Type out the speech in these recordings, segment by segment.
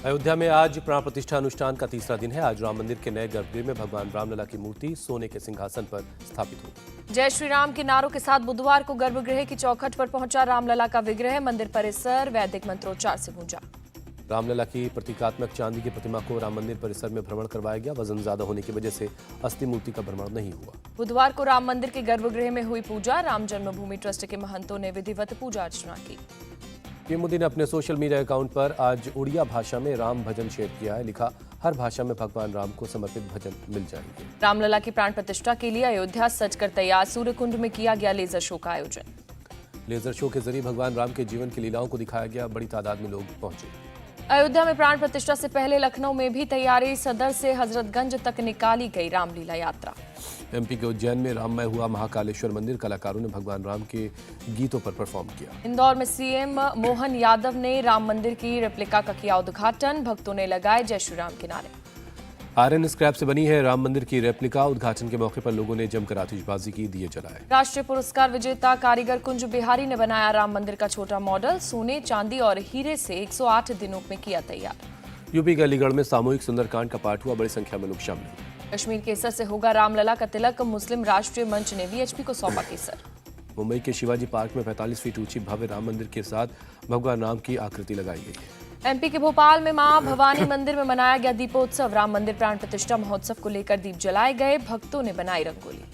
अयोध्या में आज प्राण प्रतिष्ठा अनुष्ठान का तीसरा दिन है। आज राम मंदिर के नए गर्भगृह में भगवान रामलला की मूर्ति सोने के सिंहासन पर स्थापित होगी। जय श्री राम के नारों के साथ बुधवार को गर्भगृह की चौखट पर पहुंचा रामलला का विग्रह। मंदिर परिसर वैदिक मंत्रोच्चार से गूंजा। रामलला की प्रतीकात्मक चांदी की प्रतिमा को राम मंदिर परिसर में भ्रमण करवाया गया। वजन ज्यादा होने की वजह से अस्थि मूर्ति का भ्रमण नहीं हुआ। बुधवार को राम मंदिर के गर्भगृह में हुई पूजा। राम जन्मभूमि ट्रस्ट के महंतों ने विधिवत पूजा अर्चना की। पीएम मोदी ने अपने सोशल मीडिया अकाउंट पर आज उड़िया भाषा में राम भजन शेयर किया है। लिखा, हर भाषा में भगवान राम को समर्पित भजन मिल जाएंगे। रामलला की प्राण प्रतिष्ठा के लिए अयोध्या सजकर तैयार। सूर्यकुंड में किया गया लेजर शो का आयोजन। लेजर शो के जरिए भगवान राम के जीवन की लीलाओं को दिखाया गया। बड़ी तादाद में लोग पहुंचे। अयोध्या में प्राण प्रतिष्ठा से पहले लखनऊ में भी तैयारी। सदर से हजरतगंज तक निकाली गई रामलीला यात्रा। एमपी के उज्जैन में राममय हुआ महाकालेश्वर मंदिर। कलाकारों ने भगवान राम के गीतों पर परफॉर्म किया। इंदौर में सीएम मोहन यादव ने राम मंदिर की रेप्लिका का किया उद्घाटन। भक्तों ने लगाए जय श्री राम के नारे। आयरन स्क्रैप से बनी है राम मंदिर की रेप्लिका। उद्घाटन के मौके पर लोगों ने जमकर आतिशबाजी की, दिए जलाए। राष्ट्रीय पुरस्कार विजेता कारीगर कुंज बिहारी ने बनाया राम मंदिर का छोटा मॉडल। सोने, चांदी और हीरे से 108 दिनों में किया तैयार। यूपी के अलीगढ़ में सामूहिक सुंदरकांड का पाठ हुआ। बड़ी संख्या में लोग शामिल हुए। कश्मीर केसर से होगा रामलला का तिलक। मुस्लिम राष्ट्रीय मंच ने वीएचपी को सौंपा केसर। मुंबई के शिवाजी पार्क में 45 फीट ऊंची भव्य राम मंदिर के साथ भगवान राम की आकृति लगाई गई है। एमपी के भोपाल में मां भवानी मंदिर में मनाया गया दीपोत्सव। राम मंदिर प्राण प्रतिष्ठा महोत्सव को लेकर दीप जलाए गए। भक्तों ने बनाई रंगोली।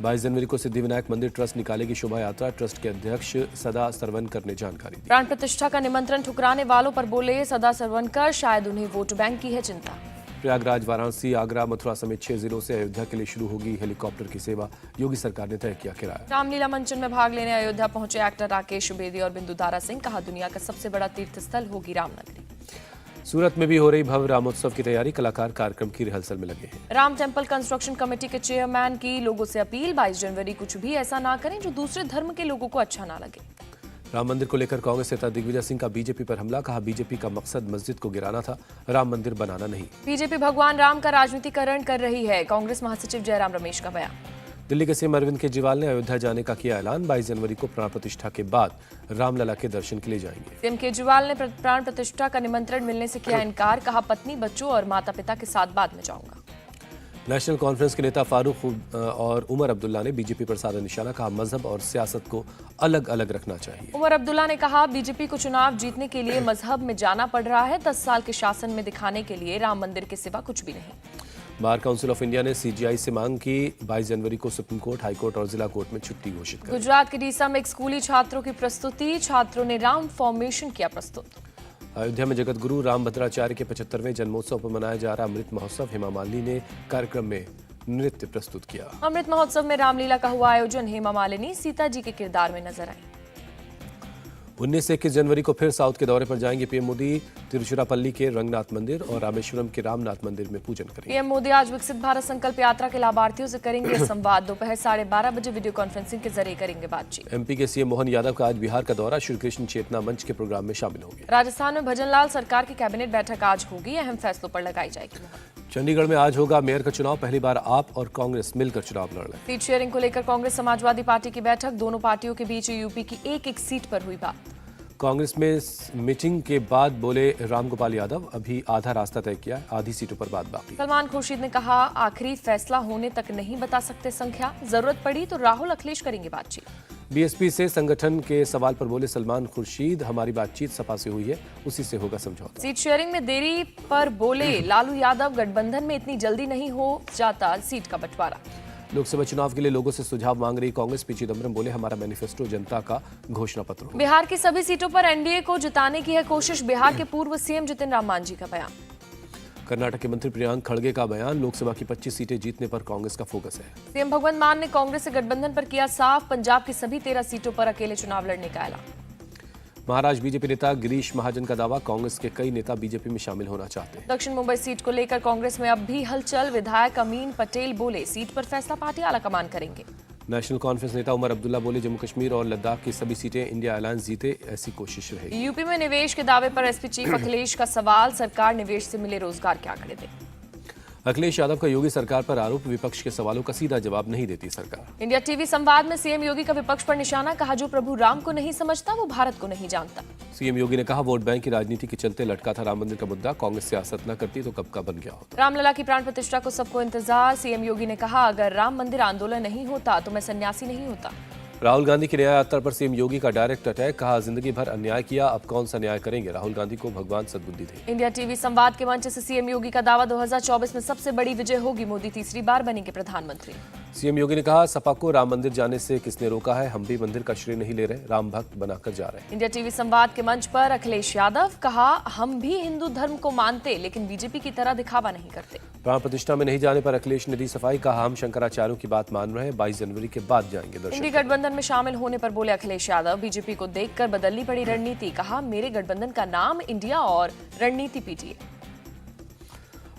22 जनवरी को सिद्धिविनायक मंदिर ट्रस्ट निकालेगी शोभा यात्रा। ट्रस्ट के अध्यक्ष सदा सरवनकर ने जानकारी दी। प्राण प्रतिष्ठा का निमंत्रण ठुकराने वालों पर बोले सदा सरवनकर, शायद उन्हें वोट बैंक की है चिंता। प्रयागराज, वाराणसी, आगरा, मथुरा समेत 6 जिलों से अयोध्या के लिए शुरू होगी हेलीकॉप्टर की सेवा। योगी सरकार ने तय किया किराया। रामलीला मंचन में भाग लेने अयोध्या पहुंचे एक्टर राकेश बेदी और बिंदु दारा सिंह। कहा, दुनिया का सबसे बड़ा तीर्थ स्थल होगी रामनगरी। सूरत में भी हो रही भव्य रामोत्सव की तैयारी। कलाकार कार्यक्रम की रिहर्सल में लगे हैं। राम टेम्पल कंस्ट्रक्शन कमेटी के चेयरमैन की लोगों से अपील। 22 जनवरी कुछ भी ऐसा ना करें जो दूसरे धर्म के लोगों को अच्छा ना लगे। राम मंदिर को लेकर कांग्रेस नेता दिग्विजय सिंह का बीजेपी पर हमला। कहा, बीजेपी का मकसद मस्जिद को गिराना था, राम मंदिर बनाना नहीं। बीजेपी भगवान राम का राजनीतिकरण कर रही है। कांग्रेस महासचिव जयराम रमेश का बयान। दिल्ली के सीएम अरविंद केजरीवाल ने अयोध्या जाने का किया ऐलान। 22 जनवरी को प्राण प्रतिष्ठा के बाद रामलला के दर्शन के लिए जाएंगे। सीएम केजरीवाल ने प्राण प्रतिष्ठा का निमंत्रण मिलने से किया इनकार। कहा, पत्नी, बच्चों और माता पिता के साथ बाद में जाऊंगा। नेशनल कॉन्फ्रेंस के नेता फारूक और उमर अब्दुल्ला ने बीजेपी पर साधा निशाना। कहा, मजहब और सियासत को अलग अलग रखना चाहिए। उमर अब्दुल्ला ने कहा, बीजेपी को चुनाव जीतने के लिए मजहब में जाना पड़ रहा है। 10 साल के शासन में दिखाने के लिए राम मंदिर के सिवा कुछ भी नहीं। बार काउंसिल ऑफ इंडिया ने सीजीआई से मांग की 22 जनवरी को सुप्रीम कोर्ट, हाई कोर्ट और जिला कोर्ट में छुट्टी घोषित की। गुजरात के डीसा में एक स्कूली छात्रों की प्रस्तुति। छात्रों ने राम फॉर्मेशन किया प्रस्तुत। अयोध्या में जगत गुरु रामभद्राचार्य के 75वें जन्मोत्सव पर मनाया जा रहा अमृत महोत्सव। हेमा मालिनी ने कार्यक्रम में नृत्य प्रस्तुत किया। अमृत महोत्सव में रामलीला का हुआ आयोजन। हेमा मालिनी सीता जी के किरदार में नजर आई। 19 से 21 जनवरी को फिर साउथ के दौरे पर जाएंगे पीएम मोदी। तिरुचिरापल्ली के रंगनाथ मंदिर और रामेश्वरम के रामनाथ मंदिर में पूजन करेंगे। पीएम मोदी आज विकसित भारत संकल्प यात्रा के लाभार्थियों से करेंगे संवाद। दोपहर 12:30 बजे वीडियो कॉन्फ्रेंसिंग के जरिए करेंगे बातचीत। एमपी के सीएम मोहन यादव का आज बिहार का दौरा। श्री कृष्ण चेतना मंच के प्रोग्राम में शामिल होंगे। राजस्थान में भजनलाल सरकार की कैबिनेट बैठक आज होगी। अहम फैसलों पर लगाई जाएगी मुहर। चंडीगढ़ में आज होगा मेयर का चुनाव। पहली बार आप और कांग्रेस मिलकर चुनाव लड़ रहे हैं। सीट शेयरिंग को लेकर कांग्रेस समाजवादी पार्टी की बैठक। दोनों पार्टियों के बीच यूपी की एक सीट पर हुई बात। कांग्रेस में मीटिंग के बाद बोले रामगोपाल यादव, अभी आधा रास्ता तय किया, आधी सीटों पर बात बाकी। सलमान खुर्शीद ने कहा, आखिरी फैसला होने तक नहीं बता सकते संख्या। जरूरत पड़ी तो राहुल अखिलेश करेंगे बातचीत। बीएसपी से संगठन के सवाल पर बोले सलमान खुर्शीद, हमारी बातचीत सपा से हुई है, उसी से होगा समझौता। सीट शेयरिंग में देरी पर बोले लालू यादव, गठबंधन में इतनी जल्दी नहीं हो जाता सीट का बंटवारा। लोकसभा चुनाव के लिए लोगों से सुझाव मांग रही कांग्रेस। पी चिदम्बरम बोले, हमारा मैनिफेस्टो जनता का घोषणा पत्र होगा। बिहार की सभी सीटों पर एनडीए को जिताने की है कोशिश। बिहार के पूर्व सीएम जितिन राम मांझी का बयान। कर्नाटक के मंत्री प्रियांक खड़गे का बयान। लोकसभा की 25 सीटें जीतने पर कांग्रेस का फोकस है। सीएम भगवंत मान ने कांग्रेस से गठबंधन पर किया साफ। पंजाब की सभी 13 सीटों पर अकेले चुनाव लड़ने का ऐलान। महाराष्ट्र बीजेपी नेता गिरीश महाजन का दावा, कांग्रेस के कई नेता बीजेपी में शामिल होना चाहते हैं। दक्षिण मुंबई सीट को लेकर कांग्रेस में अब भी हलचल। विधायक अमीन पटेल बोले, सीट पर फैसला पार्टी आलाकमान करेंगे। नेशनल कॉन्फ्रेंस नेता उमर अब्दुल्ला बोले, जम्मू कश्मीर और लद्दाख की सभी सीटें इंडिया अलायंस जीते, ऐसी कोशिश रहेगी। यूपी में निवेश के दावे पर एसपी चीफ अखिलेश का सवाल। सरकार निवेश से मिले रोजगार के आंकड़े दे। अखिलेश यादव का योगी सरकार पर आरोप, विपक्ष के सवालों का सीधा जवाब नहीं देती सरकार। इंडिया टीवी संवाद में सीएम योगी का विपक्ष पर निशाना, कहा जो प्रभु राम को नहीं समझता वो भारत को नहीं जानता। सीएम योगी ने कहा वोट बैंक की राजनीति के चलते लटका था राम मंदिर का मुद्दा, कांग्रेस सियासत न करती तो कब का बन गया होता। रामलला की प्राण प्रतिष्ठा को सबको इंतजार, सीएम योगी ने कहा अगर राम मंदिर आंदोलन नहीं होता तो मैं सन्यासी नहीं होता। राहुल गांधी की न्याय यात्रा पर सीएम योगी का डायरेक्ट अटैक, कहा जिंदगी भर अन्याय किया, अब कौन सा न्याय करेंगे, राहुल गांधी को भगवान सद्बुद्धि दे। इंडिया टीवी संवाद के मंच से सीएम योगी का दावा 2024 में सबसे बड़ी विजय होगी, मोदी तीसरी बार बनेंगे प्रधानमंत्री। सीएम योगी ने कहा सपा को राम मंदिर जाने से किसने रोका है, हम भी मंदिर का श्रेय नहीं ले रहे, राम भक्त बनाकर जा रहे हैं। इंडिया टीवी संवाद के मंच पर अखिलेश यादव, कहा हम भी हिंदू धर्म को मानते लेकिन बीजेपी की तरह दिखावा नहीं करते। प्राण प्रतिष्ठा में नहीं जाने पर अखिलेश ने दी सफाई, कहा हम शंकराचार्यों की बात मान रहे हैं, 22 जनवरी के बाद जाएंगे दर्शन। इंडी गठबंधन में शामिल होने पर बोले अखिलेश यादव, बीजेपी को देखकर बदलनी पड़ी रणनीति, कहा मेरे गठबंधन का नाम इंडिया और रणनीति पीटीए।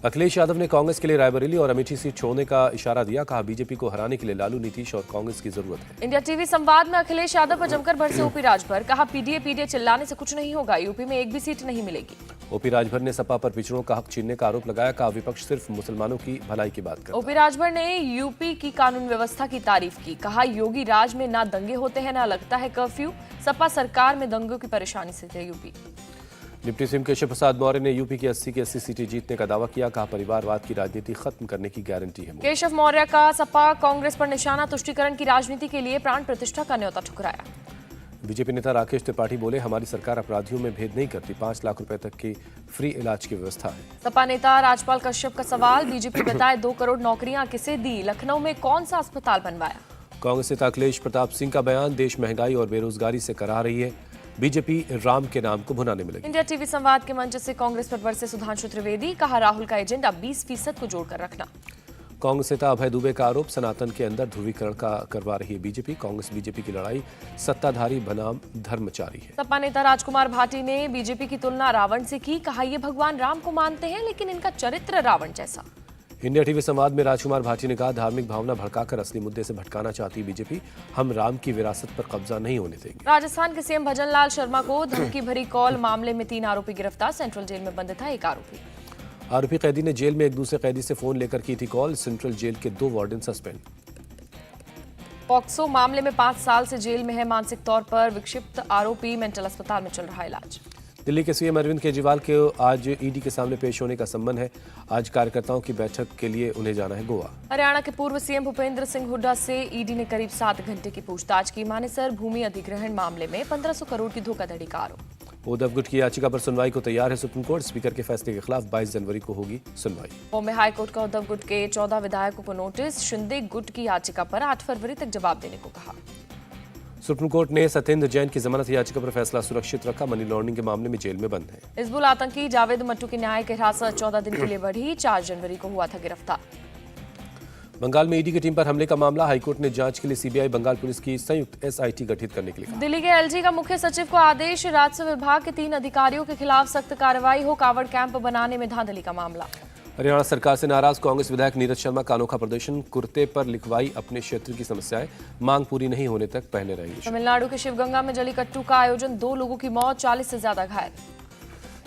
अखिलेश यादव ने कांग्रेस के लिए रायबरेली और अमेठी सीट छोड़ने का इशारा दिया, कहा बीजेपी को हराने के लिए लालू, नीतीश और कांग्रेस की जरूरत है। इंडिया टीवी संवाद में अखिलेश यादव पर जमकर बरसे ओपी राजभर, कहा पीडीए चिल्लाने से कुछ नहीं होगा, यूपी में एक भी सीट नहीं मिलेगी। ओपी राजभर ने सपा पर पिछड़ों का हक छीनने का आरोप लगाया, कहा विपक्ष सिर्फ मुसलमानों की भलाई की बात करता है। ओपी राजभर ने यूपी की कानून व्यवस्था की तारीफ की, कहा योगी राज में ना दंगे होते हैं ना लगता है कर्फ्यू, सपा सरकार में दंगों की परेशानी से थे UP. Deputy CM Keshav Prasad Maurya ने यूपी की 80 की 80 सीटें जीतने का दावा किया, कहा परिवारवाद की राजनीति खत्म करने की गारंटी है। केशव मौर्य का सपा कांग्रेस पर निशाना, तुष्टीकरण की राजनीति के लिए प्राण प्रतिष्ठा का न्योता ठुकराया। बीजेपी नेता राकेश त्रिपाठी बोले हमारी सरकार अपराधियों में भेद नहीं करती, 5 लाख रुपए तक की फ्री इलाज की व्यवस्था है। सपा नेता राजपाल कश्यप का सवाल, बीजेपी बताए 2 करोड़ नौकरियां किसे दी, लखनऊ में कौन सा अस्पताल बनवाया। कांग्रेस नेता अखिलेश प्रताप सिंह का बयान, देश महंगाई और बेरोजगारी से करा रही है, बीजेपी राम के नाम को भुनाने में लगी। इंडिया टीवी संवाद के मंच से कांग्रेस पर बरसे सुधांशु त्रिवेदी, कहा राहुल का एजेंडा 20% को जोड़कर रखना। कांग्रेस नेता अभय दुबे का आरोप, सनातन के अंदर ध्रुवीकरण का करवा रही है बीजेपी, कांग्रेस बीजेपी की लड़ाई सत्ताधारी बनाम धर्मचारी है। सपा नेता राजकुमार भाटी ने बीजेपी की तुलना रावण से की, कहा ये भगवान राम को मानते हैं लेकिन इनका चरित्र रावण जैसा। इंडिया टीवी संवाद में राजकुमार भाटी ने कहा धार्मिक भावना भड़काकर असली मुद्दे से भटकाना चाहती बीजेपी, हम राम की विरासत पर कब्जा नहीं होने देंगे। राजस्थान के सीएम भजन लाल शर्मा को धमकी भरी कॉल मामले में 3 आरोपी गिरफ्तार, सेंट्रल जेल में बंद था एक आरोपी। आरोपी कैदी ने जेल में एक दूसरे कैदी से फोन लेकर की थी कॉल, सेंट्रल जेल के 2 वार्डन सस्पेंड। पॉक्सो मामले में 5 साल से जेल में है मानसिक तौर पर विक्षिप्त आरोपी, मेंटल अस्पताल में चल रहा इलाज। दिल्ली के सीएम अरविंद केजरीवाल के आज ईडी के सामने पेश होने का संबंध है, आज कार्यकर्ताओं की बैठक के लिए उन्हें जाना है गोवा। हरियाणा के पूर्व सीएम भूपेंद्र सिंह हुड्डा से ईडी ने करीब 7 घंटे की पूछताछ की, मानेसर भूमि अधिग्रहण मामले में 1500 करोड़ की धोखाधड़ी का आरोप। उद्धव गुट की याचिका पर सुनवाई को तैयार है सुप्रीम कोर्ट, स्पीकर के फैसले के खिलाफ 22 जनवरी को होगी सुनवाई। बॉम्बे हाईकोर्ट का उद्धव गुट के 14 विधायकों को नोटिस, शिंदे गुट की याचिका पर 8 फरवरी तक जवाब देने को कहा। सुप्रीम कोर्ट ने सत्येंद्र जैन की जमानत याचिका पर फैसला सुरक्षित रखा, मनी लॉन्ड्रिंग के मामले में जेल में बंद है। हिजबुल आतंकी जावेद मट्टू की न्यायिक हिरासत 14 दिन के लिए बढ़ी, 4 जनवरी को हुआ था गिरफ्तार। बंगाल में ईडी की टीम पर हमले का मामला, हाईकोर्ट ने जांच के लिए सीबीआई बंगाल पुलिस की संयुक्त एसआईटी गठित करने के लिए कहा। दिल्ली के एलजी का मुख्य सचिव को आदेश, राजस्व विभाग के 3 अधिकारियों के खिलाफ सख्त कार्रवाई हो, कावड़ कैंप बनाने में धांधली का मामला। हरियाणा सरकार से नाराज कांग्रेस विधायक नीरज शर्मा का अनोखा प्रदर्शन, कुर्ते पर लिखवाई अपने क्षेत्र की समस्याएं, मांग पूरी नहीं होने तक पहने रहेंगे। तमिलनाडु के शिवगंगा में जलीकट्टू का आयोजन, 2 लोगों की मौत, 40 से ज्यादा घायल।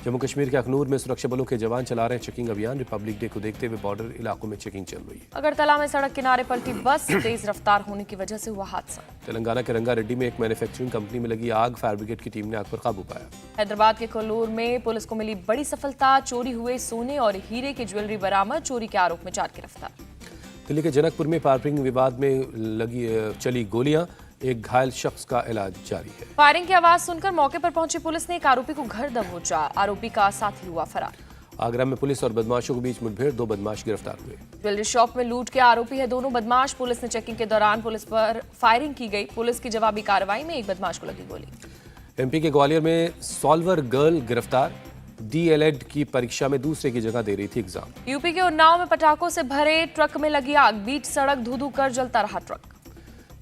जम्मू कश्मीर के अखनूर में सुरक्षा बलों के जवान चला रहे चेकिंग अभियान, रिपब्लिक डे को देखते हुए बॉर्डर इलाकों में चेकिंग चल रही है। अगरतला में सड़क किनारे पलटी बस, तेज रफ्तार होने की वजह से हुआ हादसा। तेलंगाना के रंगारेड्डी में एक मैन्युफैक्चरिंग कंपनी में लगी आग, फायर ब्रिगेड की टीम ने आग पर काबू पाया। हैदराबाद के कोल्लूर में पुलिस को मिली बड़ी सफलता, चोरी हुए सोने और हीरे की ज्वेलरी बरामद, चोरी के आरोप में 4 गिरफ्तार। दिल्ली के जनकपुर में पार्किंग विवाद में चली गोलियां, एक घायल शख्स का इलाज जारी है। फायरिंग की आवाज सुनकर मौके पर पहुंची पुलिस ने एक आरोपी को घर दबोचा, आरोपी का साथी हुआ फरार। आगरा में पुलिस और बदमाशों के बीच मुठभेड़, 2 बदमाश गिरफ्तार हुए। ज्वेलरी शॉप में लूट के आरोपी है दोनों बदमाश, पुलिस ने चेकिंग के दौरान पुलिस पर फायरिंग की गई, पुलिस की जवाबी कार्रवाई में एक बदमाश को लगी गोली। एमपी के ग्वालियर में सॉल्वर गर्ल गिरफ्तार, डीएलएड की परीक्षा में दूसरे की जगह दे रही थी एग्जाम। यूपी के उन्नाव में पटाखों से भरे ट्रक में लगी आग, बीच सड़क धू धू कर जलता रहा ट्रक।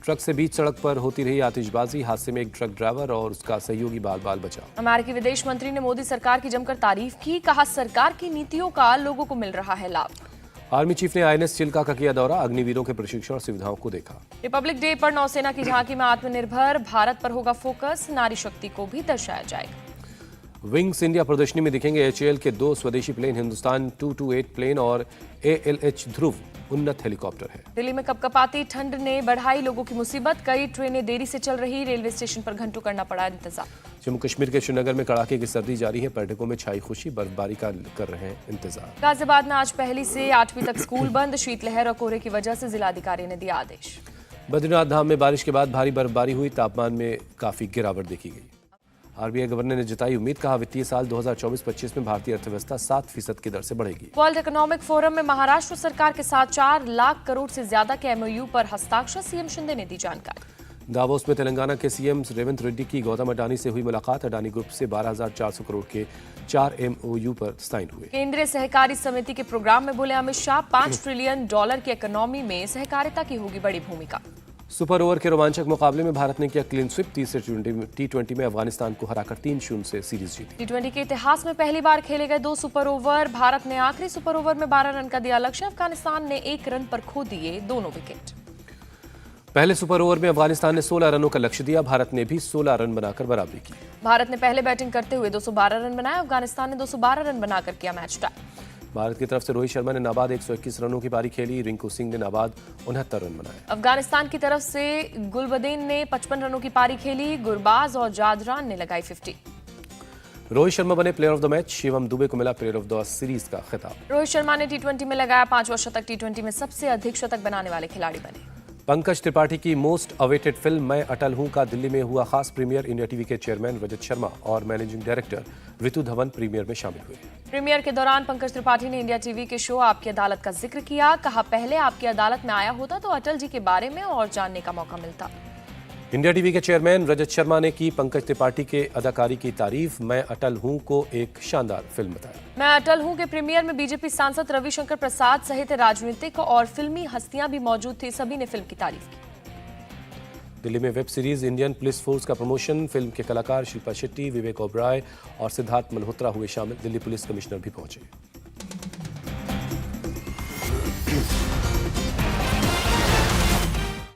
ट्रक से बीच सड़क पर होती रही आतिशबाजी, हादसे में एक ट्रक ड्राइवर और उसका सहयोगी बाल बाल बचा। अमेरिकी विदेश मंत्री ने मोदी सरकार की जमकर तारीफ की, कहा सरकार की नीतियों का लोगों को मिल रहा है लाभ। आर्मी चीफ ने आईएनएस चिल्का का किया दौरा, अग्निवीरों के प्रशिक्षण और सुविधाओं को देखा। रिपब्लिक डे पर नौसेना की झांकी में आत्मनिर्भर भारत पर होगा फोकस, नारी शक्ति को भी दर्शाया जाएगा। विंग्स इंडिया प्रदर्शनी में दिखेंगे HAL के 2 स्वदेशी प्लेन, हिंदुस्तान 228 प्लेन और ALH ध्रुव उन्नत हेलीकॉप्टर है। दिल्ली में कपकपाती ठंड ने बढ़ाई लोगों की मुसीबत, कई ट्रेनें देरी से चल रही, रेलवे स्टेशन पर घंटों करना पड़ा इंतजार। जम्मू कश्मीर के श्रीनगर में कड़ाके की सर्दी जारी है, पर्यटकों में छाई खुशी, बर्फबारी का कर रहे हैं इंतजार। गाजियाबाद में आज पहली से 8वीं तक स्कूल बंद, शीतलहर और कोहरे की वजह से जिलाधिकारी ने दिया आदेश। बद्रीनाथ धाम में बारिश के बाद भारी बर्फबारी हुई, तापमान में काफी गिरावट देखी गई। RBI गवर्नर ने जताई उम्मीद, कहा वित्तीय साल 2024-25 में भारतीय अर्थव्यवस्था 7% की दर से बढ़ेगी। वर्ल्ड इकोनॉमिक फोरम में महाराष्ट्र सरकार के साथ 4 लाख करोड़ से ज्यादा के MOU पर हस्ताक्षर, सीएम शिंदे ने दी जानकारी। दावोस में तेलंगाना के CM रेवंत रेड्डी की गौतम अडानी से हुई मुलाकात, अडानी ग्रुप से 12,400 करोड़ के 4 MOU पर साइन हुए। केंद्रीय सहकारी समिति के प्रोग्राम में बोले अमित शाह, $5 ट्रिलियन की इकोनॉमी में सहकारिता की होगी बड़ी भूमिका। सुपर ओवर के रोमांचक मुकाबले में भारत ने किया क्लीन स्विप, तीसरे T20 में अफगानिस्तान को हराकर 3-0 से सीरीज जीती। T20 के इतिहास में पहली बार खेले गए 2 सुपर ओवर, भारत ने आखिरी सुपर ओवर में 12 रन का दिया लक्ष्य, अफगानिस्तान ने 1 रन पर खो दिए दोनों विकेट। पहले सुपर ओवर में अफगानिस्तान ने 16 रनों का लक्ष्य दिया, भारत ने भी 16 रन बनाकर बराबरी की। भारत ने पहले बैटिंग करते हुए 212 रन बनाए, अफगानिस्तान ने 212 रन बनाकर किया मैच टाई। भारत की तरफ से रोहित शर्मा ने नाबाद 121 रनों की पारी खेली, रिंकू सिंह ने नाबाद 69 रन बनाए। अफगानिस्तान की तरफ से गुलबदीन ने 55 रनों की पारी खेली, गुरबाज और जादरान ने लगाई 50। रोहित शर्मा बने player of the match, Shivam Dubey को मिला प्लेयर ऑफ द सीरीज का खिताब। रोहित शर्मा ने T20 में लगाया 5वां शतक, T20 में सबसे अधिक शतक बनाने वाले खिलाड़ी बने। पंकज त्रिपाठी की मोस्ट अवेटेड फिल्म मैं अटल हूं का दिल्ली में हुआ खास प्रीमियर, इंडिया टीवी के चेयरमैन रजत शर्मा और managing director Ritu Dhawan premiere में शामिल हुए। प्रीमियर के दौरान पंकज त्रिपाठी ने इंडिया टीवी के शो आपकी अदालत का जिक्र किया, कहा पहले आपकी अदालत में आया होता तो अटल जी के बारे में और जानने का मौका मिलता। इंडिया टीवी के चेयरमैन रजत शर्मा ने की पंकज त्रिपाठी के अदाकारी की तारीफ, मैं अटल हूं को एक शानदार फिल्म बताया। मैं अटल हूं के प्रीमियर में बीजेपी सांसद रविशंकर प्रसाद सहित राजनीतिक और फिल्मी हस्तियां भी मौजूद थी, सभी ने फिल्म की तारीफ की। दिल्ली में web series Indian police force का प्रमोशन, फिल्म के कलाकार शिल्पा शेट्टी, विवेक ओबराय और सिद्धार्थ मल्होत्रा हुए शामिल, दिल्ली पुलिस कमिश्नर भी पहुंचे।